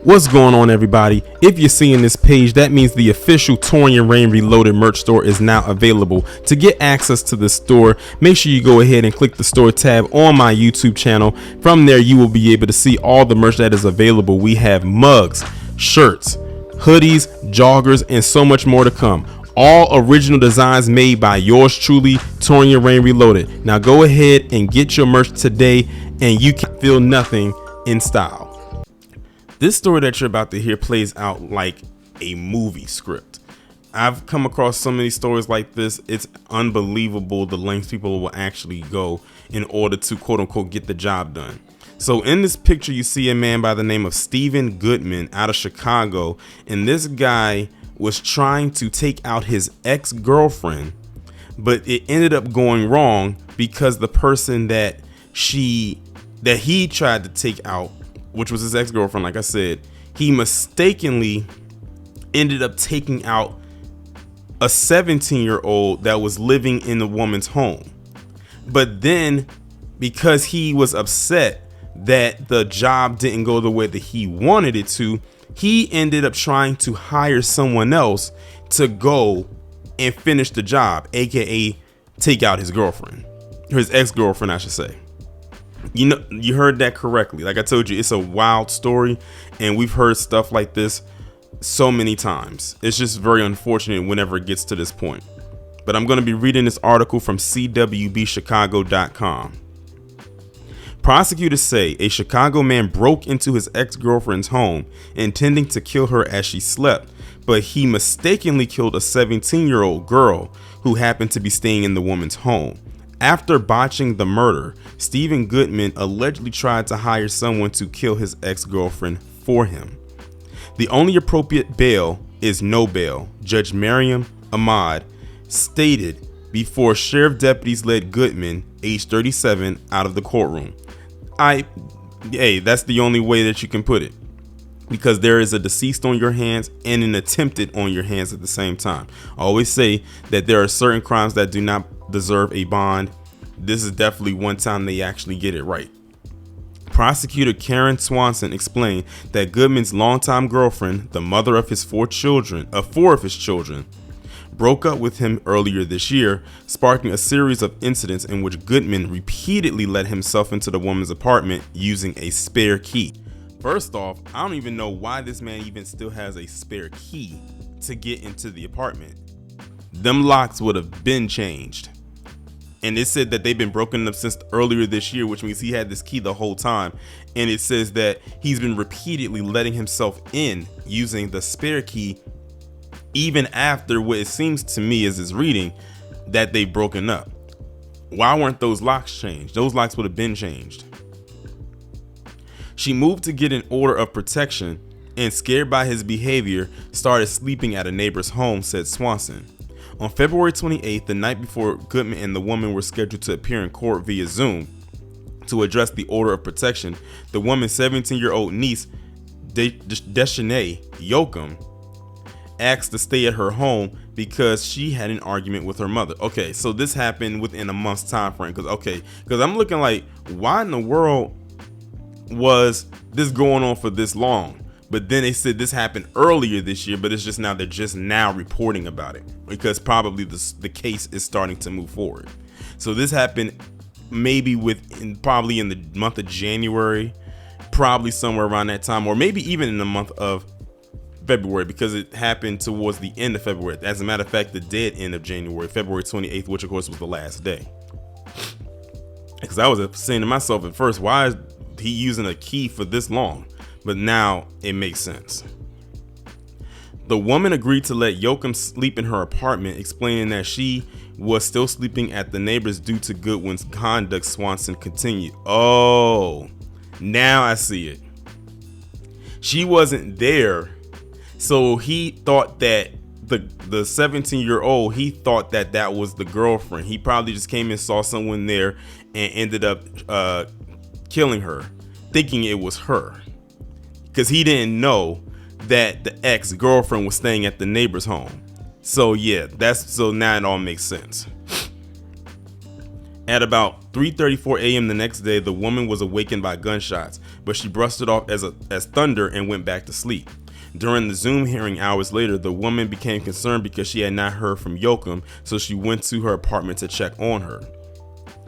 What's going on, everybody? If you're seeing this page, that means the official Torian Rain Reloaded merch store is now available. To get access to the store, make sure you go ahead and click the store tab on my YouTube channel. From there, you will be able to see all the merch that is available. We have mugs, shirts, hoodies, joggers, and so much more to come. All original designs made by yours truly, Torian Rain Reloaded. Now go ahead and get your merch today, and you can feel nothing in style. This story that you're about to hear plays out like a movie script. I've come across so many stories like this. It's unbelievable the lengths people will actually go in order to quote unquote get the job done. So in this picture, you see a man by the name of Steven Goodman out of Chicago. And this guy was trying to take out his ex-girlfriend, but it ended up going wrong because the person that he tried to take out, which was his ex-girlfriend, like I said, he mistakenly ended up taking out a 17-year-old that was living in the woman's home. But then, because he was upset that the job didn't go the way that he wanted it to, he ended up trying to hire someone else to go and finish the job, aka take out his girlfriend, or his ex-girlfriend, I should say. You know, you heard that correctly. Like I told you, it's a wild story, and we've heard stuff like this so many times. It's just very unfortunate whenever it gets to this point. But I'm going to be reading this article from CWBchicago.com. Prosecutors say a Chicago man broke into his ex-girlfriend's home intending to kill her as she slept, but he mistakenly killed a 17-year-old girl who happened to be staying in the woman's home. After botching the murder, Steven Goodman allegedly tried to hire someone to kill his ex-girlfriend for him. The only appropriate bail is no bail, Judge Mariam Ahmad stated before sheriff deputies led Goodman, age 37, out of the courtroom. That's the only way that you can put it, because there is a deceased on your hands and an attempted on your hands at the same time. I always say that there are certain crimes that do not deserve a bond. This is definitely one time they actually get it right. Prosecutor Karen Swanson explained that Goodman's longtime girlfriend, the mother of four of his children, broke up with him earlier this year, sparking a series of incidents in which Goodman repeatedly let himself into the woman's apartment using a spare key. First off, I don't even know why this man even still has a spare key to get into the apartment. Them locks would have been changed. And it said that they've been broken up since earlier this year, which means he had this key the whole time. And it says that he's been repeatedly letting himself in using the spare key, even after what it seems to me is his reading that they've broken up. Why weren't those locks changed? Those locks would have been changed. She moved to get an order of protection and, scared by his behavior, started sleeping at a neighbor's home, said Swanson. On February 28th, the night before Goodman and the woman were scheduled to appear in court via Zoom to address the order of protection, the woman's 17-year-old niece, Deshanae Yoakum, asked to stay at her home because she had an argument with her mother. Okay, so this happened within a month's time frame. Because I'm looking like, why in the world was this going on for this long? But then they said this happened earlier this year, but it's just now they're just now reporting about it because probably the case is starting to move forward. So this happened maybe probably in the month of January, probably somewhere around that time, or maybe even in the month of February, because it happened towards the end of February. As a matter of fact, the dead end of January, February 28th, which of course was the last day. Because I was saying to myself at first, why is he using a key for this long? But now it makes sense. The woman agreed to let Yoakum sleep in her apartment, explaining that she was still sleeping at the neighbors due to Goodwin's conduct. Swanson continued. Oh, now I see it. She wasn't there, so he thought that the 17-year-old, he thought that was the girlfriend. He probably just came and saw someone there and ended up killing her, thinking it was her, because he didn't know that the ex-girlfriend was staying at the neighbor's home. So yeah, so now it all makes sense. At about 3:34 a.m. the next day, the woman was awakened by gunshots, but she brushed it off as thunder and went back to sleep. During the Zoom hearing hours later, the woman became concerned because she had not heard from Yoakum, so she went to her apartment to check on her.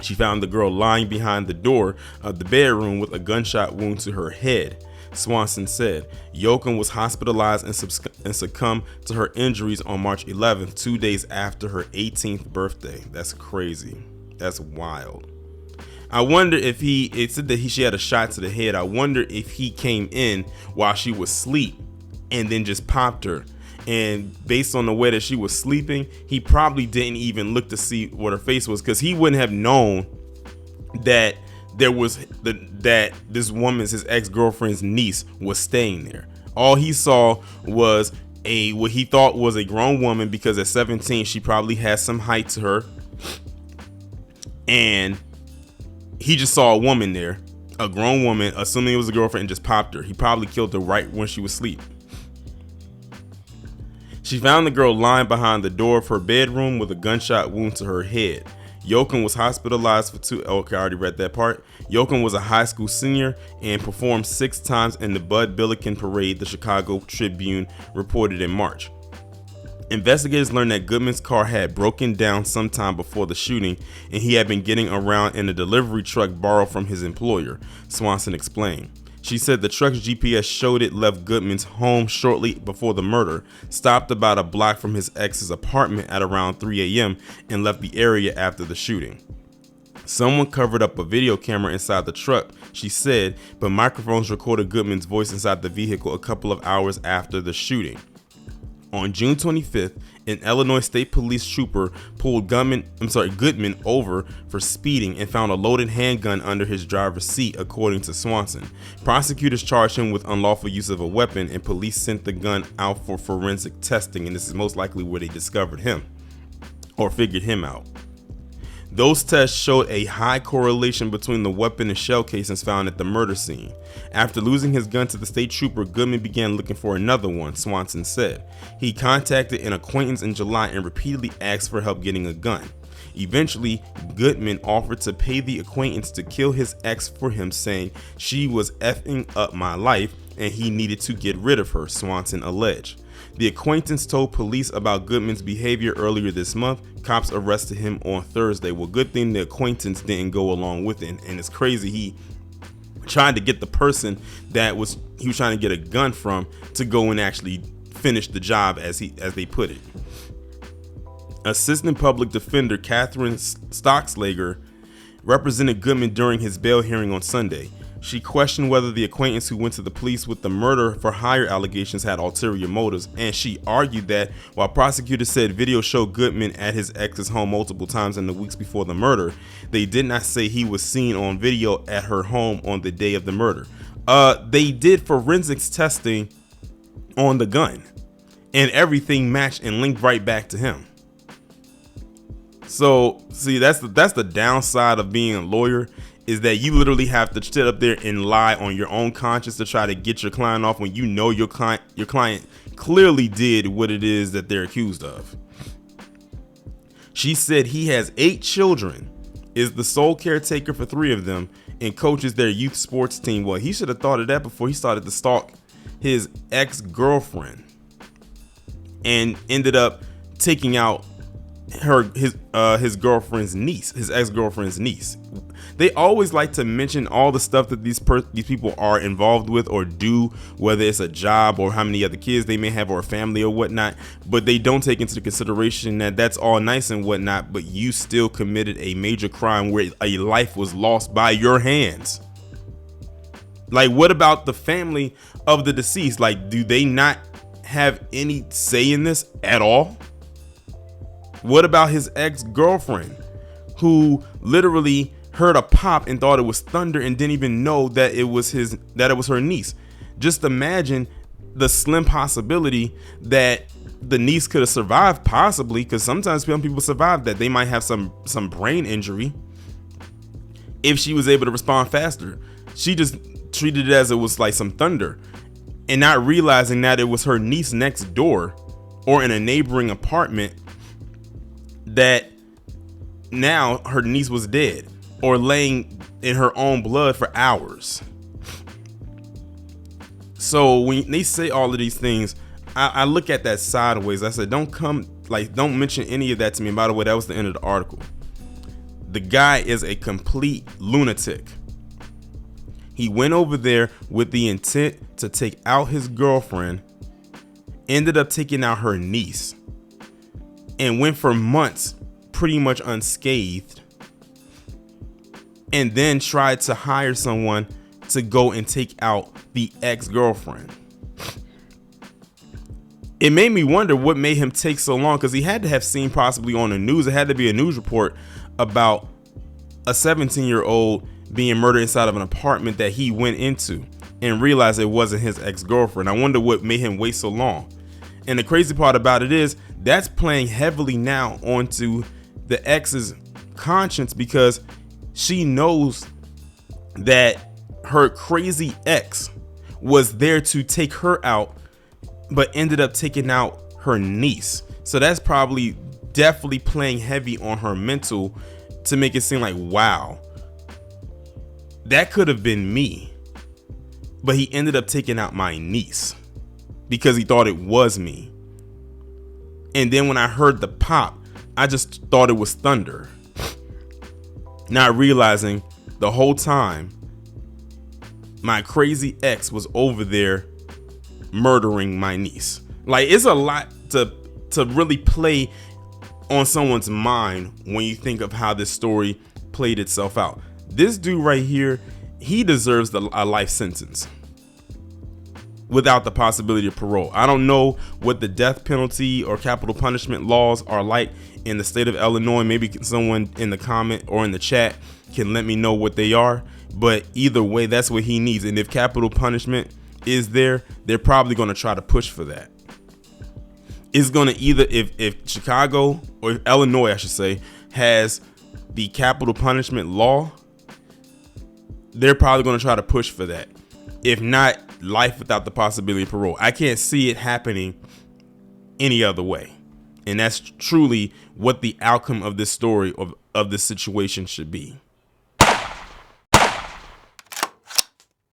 She found the girl lying behind the door of the bedroom with a gunshot wound to her head. Swanson said Yoakum was hospitalized and succumbed to her injuries on March 11th, 2 days after her 18th birthday. That's crazy. That's wild. I wonder if it said that she had a shot to the head. I wonder if he came in while she was asleep and then just popped her. And based on the way that she was sleeping, he probably didn't even look to see what her face was, because he wouldn't have known that that this woman's, his ex-girlfriend's niece, was staying there. All he saw was what he thought was a grown woman, because at 17 she probably had some height to her, and he just saw a woman there, a grown woman, assuming it was a girlfriend, and just popped her. He probably killed her right when she was asleep. She found the girl lying behind the door of her bedroom with a gunshot wound to her head. Yoakum was hospitalized for okay, I already read that part. Yoakum was a high school senior and performed 6 times in the Bud Billiken parade, the Chicago Tribune reported in March. Investigators learned that Goodman's car had broken down sometime before the shooting, and he had been getting around in a delivery truck borrowed from his employer, Swanson explained. She said the truck's GPS showed it left Goodman's home shortly before the murder, stopped about a block from his ex's apartment at around 3 a.m., and left the area after the shooting. Someone covered up a video camera inside the truck, she said, but microphones recorded Goodman's voice inside the vehicle a couple of hours after the shooting. On June 25th, an Illinois State Police trooper pulled Goodman over for speeding and found a loaded handgun under his driver's seat, according to Swanson. Prosecutors charged him with unlawful use of a weapon, and police sent the gun out for forensic testing, and this is most likely where they discovered him or figured him out. Those tests showed a high correlation between the weapon and shell casings found at the murder scene. After losing his gun to the state trooper, Goodman began looking for another one, Swanson said. He contacted an acquaintance in July and repeatedly asked for help getting a gun. Eventually, Goodman offered to pay the acquaintance to kill his ex for him, saying she was effing up my life and he needed to get rid of her, Swanson alleged. The acquaintance told police about Goodman's behavior earlier this month. Cops arrested him on Thursday. Well, good thing the acquaintance didn't go along with it. And it's crazy, he tried to get the person that he was trying to get a gun from to go and actually finish the job, as they put it. Assistant Public Defender Catherine Stockslager represented Goodman during his bail hearing on Sunday. She questioned whether the acquaintance who went to the police with the murder for hire allegations had ulterior motives, and she argued that while prosecutors said video showed Goodman at his ex's home multiple times in the weeks before the murder, they did not say he was seen on video at her home on the day of the murder. They did forensics testing on the gun, and everything matched and linked right back to him. So, see, that's the downside of being a lawyer, is that you literally have to sit up there and lie on your own conscience to try to get your client off when you know your client clearly did what it is that they're accused of. She said he has 8 children, is the sole caretaker for 3 of them, and coaches their youth sports team. Well, he should have thought of that before he started to stalk his ex-girlfriend and ended up taking out his girlfriend's niece, his ex-girlfriend's niece. They always like to mention all the stuff that these people are involved with or do, whether it's a job or how many other kids they may have or a family or whatnot, but they don't take into consideration that that's all nice and whatnot, but you still committed a major crime where a life was lost by your hands. Like, what about the family of the deceased? Like, do they not have any say in this at all? What about his ex-girlfriend, who literally heard a pop and thought it was thunder and didn't even know that it was her niece? Just imagine the slim possibility that the niece could have survived, possibly, because sometimes people survive that. They might have some brain injury. If she was able to respond faster, she just treated it as it was like some thunder and not realizing that it was her niece next door or in a neighboring apartment that now her niece was dead or laying in her own blood for hours. So when they say all of these things, I look at that sideways. I said, don't mention any of that to me. And by the way, that was the end of the article. The guy is a complete lunatic. He went over there with the intent to take out his girlfriend, ended up taking out her niece, and went for months pretty much unscathed, and then tried to hire someone to go and take out the ex-girlfriend. It made me wonder what made him take so long, because he had to have seen possibly on the news. It had to be a news report about a 17-year-old being murdered inside of an apartment that he went into, and realized it wasn't his ex-girlfriend. I wonder what made him wait so long. And the crazy part about it is that's playing heavily now onto the ex's conscience, because she knows that her crazy ex was there to take her out, but ended up taking out her niece. So that's probably definitely playing heavy on her mental to make it seem like, wow, that could have been me, but he ended up taking out my niece because he thought it was me. And then when I heard the pop, I just thought it was thunder, not realizing the whole time my crazy ex was over there murdering my niece. Like, it's a lot to really play on someone's mind when you think of how this story played itself out. This dude right here, he deserves a life sentence without the possibility of parole. I don't know what the death penalty or capital punishment laws are like in the state of Illinois. Maybe someone in the comment or in the chat can let me know what they are. But either way, that's what he needs. And if capital punishment is there, they're probably going to try to push for that. It's going to either, if Chicago or Illinois, I should say, has the capital punishment law, they're probably going to try to push for that. If not, life without the possibility of parole. I can't see it happening any other way. And that's truly what the outcome of this story, of this situation should be.